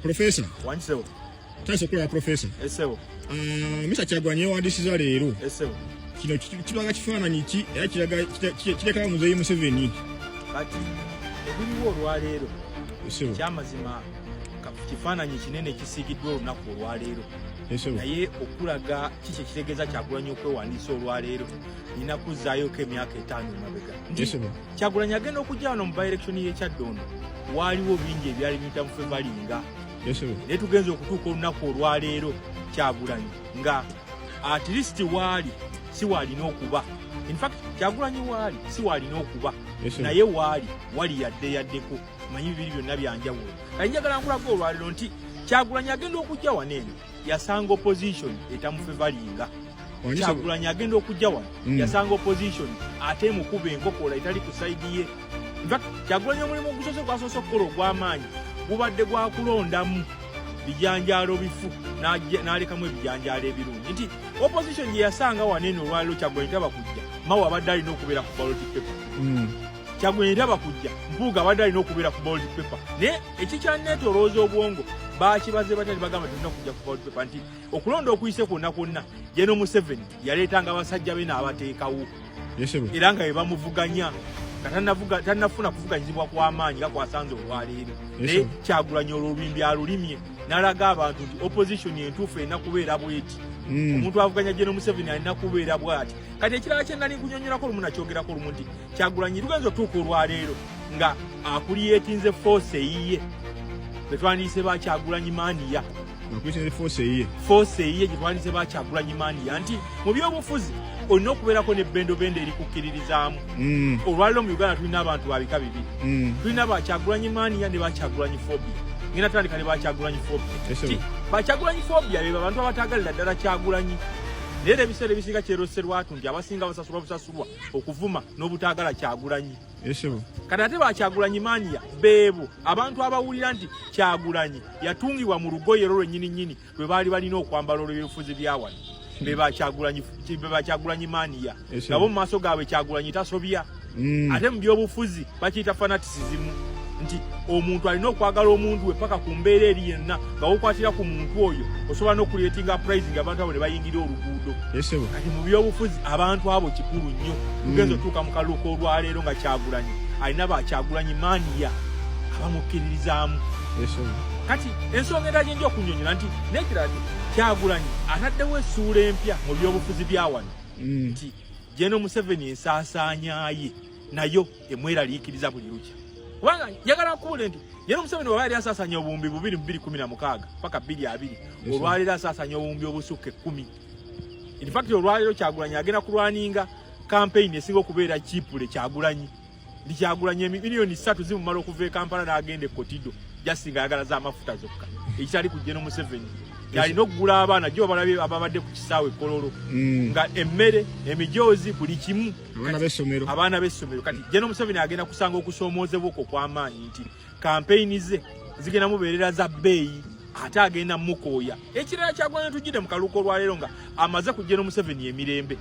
Professor. Wansewo. Taso kula professor. Esewo. Mr. Kyagulanye wandisiza leero. Esewo. Kino kibaga kifaananyi ki era kireka Muzeeyi Museveni. Kati ebiliwo olwaleero. Esewo. Kyamazima kifaananyi kinene kisiigiddwa olunaku olwaleero. Esewo. Naye okulaga kiki ekitegeeza Kyagulanyi okwewandiisa olwaleero nina kuzzaayooko emyaka 5 emabega. Esewo. Kyagulanyi agenda okujja wano mu by-election y'ekyaddondo. Waaliwo bingi ebyali biyita mu fevalinga. Esewo. Naye tugenze okutuuka olunaku olwaleero Kyagulanyi nga at least waali si waalina okuba. In fact Kyagulanyi waali si waalina okuba. Naye wali yaddeko manyi bibiri byonna byanjawulo. Kale njagala nkulaga olwaleero nti Kyagulanyi agenda okujja wano eno yasanga opposition etamufevalinga. Kyagulanyi agenda okujja wano yasanga opposition ate mukuba enkokola etali ku side ye. In fact Kyagulanyi omulimu ogusoose gwasoose okukola ogw'amaanyi gubadde gwa kulondamu bijanjaalo bifu n'alekamu ebijanjaalo ebirungi nti opposition gye yasanga wano eno olwaleero Kyagulanyi taba kujja mawe abadde alina okubeera ku ballot paper. Kyagulanyi taba kujja Mpuuga abadde alina okubeera ku ballot paper. Naye ekikyanneetolooza obwongo baakibaze batali bagamba tulina kujja ku ballot paper nti okulonda okuyise kwonna General Museveni yaleetanga abasajja be n'abateekawo era nga be bamuvuganya nga tannafuna kuvuganyizibwa kw'amaanyi nga kwasanze olwaleero. Naye Kyagulanyi olulwimbi alulimye n'alaga abantu nti opposition entuufu erina kubeera bweti. Omuntu avuganya General Museveni alina kubeera bwati. Kati ekirala kye nali nkunyonyolako olumu nakyogerako olumu nti Kyagulanyi lugenza otuuka olwaleero nga akuliyeetinze force eyiye betwandiise ba Kyagulanyi Mania. Force eyiye gye twandise ba Kyagulanyi Mania nti mu byobufuzi olina okubeerako n'ebbendobendo erikukkiririzaamu. Olwaleero mu Uganda tulina abantu babika bibiri. Tulina ba Kyagulanyi Mania ne ba Kyagulanyi phobia. Ngenda tutandika ne ba Kyagulanyi phobia. Ba Kyagulanyi phobia be abantu abataagalira ddala Kyagulanyi. Naye ebiseera ebisinga kyerooserwatu nti abasinga busasulwa okuvuma n'obutaagala Kyagulanyi. Kati ate ba Kyagulanyi Mania beebo abantu abawulira nti Kyagulanyi yatungibwa mu lugoye lwennyini lwe baali balina okwambala olw'ebyobufuzi bya wano. Be ba Kyagulanyi Mania. Nabo mu maaso gaabwe Kyagulanyi tasobya. Ate mu byobufuzi bakiyita fanaticism nti omuntu alina okwagala omuntu we paka ku mbeera eri yenna nga wokwatira ku muntu oyo osobola n'okuleetinga pricing abantu abo ne bayingira oluguudo. Kati mu byobufuzi abantu abo kikulu nnyo. Tugenza otuuka mu kaluuka olwaleero nga Kyagulanyi alina ba Kyagulanyi Mania abamukkiririzaamu. Kati ensonga endala gye nja okunnyonnyola nti n'ekirala nti Kyagulanyi ataddewo essuula empya mu byobufuzi bya wano nti General Museveni ensaasaanyaaye nayo emweraliikiriza buli lukya. Kubanga njagala nkubuule nti General Museveni bw'aba yali asaasaanya obuwumbi 2016 paka 2020 olwaleero asaasaanya obuwumbi obusukka 10. In fact olwaleero Kyagulanyi agenda kulwaninga campaign esinga okubeera Kipule Kyagulanyi. Ndi Kyagulanyi miliyoni 3 zimumala okuva e Kampala n'agenda e Kotido jasinga ayagala z'amafuta zokka ekitali ku General Museveni. Yalina okugula abaana gyo balabye ababadde ku kisaawe Kololo nga emmere emijoozi buli kimu abaana b'essomero. Kati General Museveni agenda kusanga okusoomoozebwa okwo kw'amaanyi nti campaign ze zigenda mubeerera za bbeeyi ate agenda mukooya. Ekirala Kyagulanyi tujjire mu kaluuka olwaleero nga amaze ku General Museveni emirembe.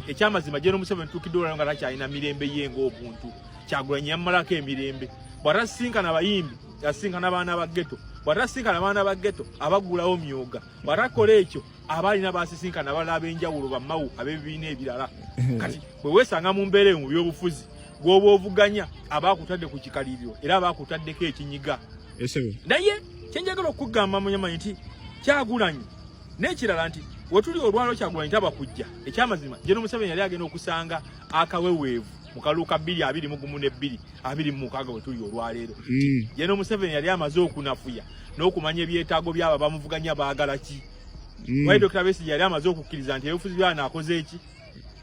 Ekyamazima General Museveni tuukidde olwaleero nga takyalina mirembe ye ng'obuntu. Kyagulanyi yammalako emirembe. Bw'atasinkana bayimbi yasinkana abaana ba ghetto. Bw'atasinkana abaana ba ghetto abaggulawo myoga. Bw'atakola ekyo abaalina baasisinkana abalala ab'enjawulo bammawu ab'ebibiina ebirala. Kati bwe weesanga mu mbeera eyo mu byobufuzi gw'oba ovuganya abaakutadde ku kikaliriro era abaakutaddeko ekinyiga. Naye kye njagala okugamba munyamanyi nti Kyagulanyi n'ekirala nti we tuli olwaleero Kyagulanyi taba kujja. Ekyamazima General Museveni yali agenda okusanga akaweweevu mu kaluuka 2022 we tuli olwaleero. General Museveni yali amaze okunafuya n'okumanya ebyetaago by'abo bamuvuganya baagala ki. Wayi Dr. Besigye yali amaze okukkiriza nti ebyobufuzi by'ano akoze eki.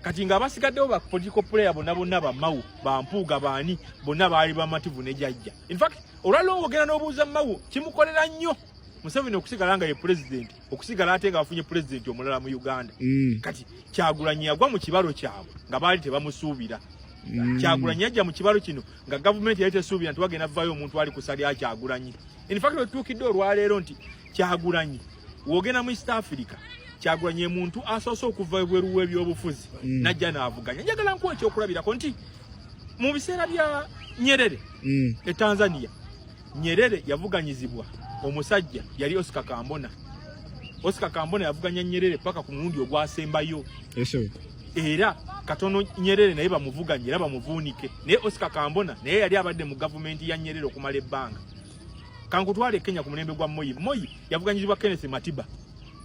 Kati ng'abasigaddewo ba political player bonna bammawu bampuuga baani bonna baali bamativu ne jjajja. In fact olwaleero ogenda n'obuuza mmawu kimukolera nnyo Museveni okusigala nga ye president okusigala ate nga afunye president omulala mu Uganda. Kati Kyagulanyi yagwa mu kibalo kyabwe nga baali tebamusuubira. Kyagulanyi yajja mu kibalo kino nga gavumenti yali tesuubira nti wagenda vaayo omuntu ali kusalya Kyagulanyi. In fact wetuukidde olwaleero nti Kyagulanyi wogenda mu East Africa Kyagulanyi muntu asoose okuva ebweru w'ebyobufuzi najja n'avuganya. Njagala nkuwa ekyokulabirako nti mu biseera bya Nyerere e Tanzania Nyerere yavuganyizibwa omusajja yali Oscar Kambona. Oscar Kambona yavuganya Nyerere paka ku mulundi ogwasembayo. Era katono Nyerere naye bamuvuganye era bamuvuunike. Naye Oscar Kambona naye yali abadde mu gavumenti ya Nyerere okumala ebbanga. Kankutwale Kenya ku mulembe gwa Moi. Moi yavuganyizibwa Kenneth Matiba.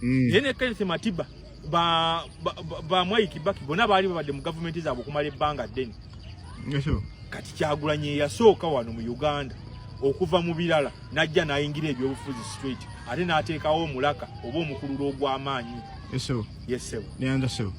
Ne Kenneth Matiba ba Mwai Kibaki bona baali babadde mu gavumenti zaabwe okumala ebbanga ddene. Kati Kyagulanyi yasooka wano mu Uganda okuva mu birala najja n'ayingira ebyobufuzi straight ate n'ateekawo omulaka oba omukululo ogw'amaanyi. Yes sir. Ne understand.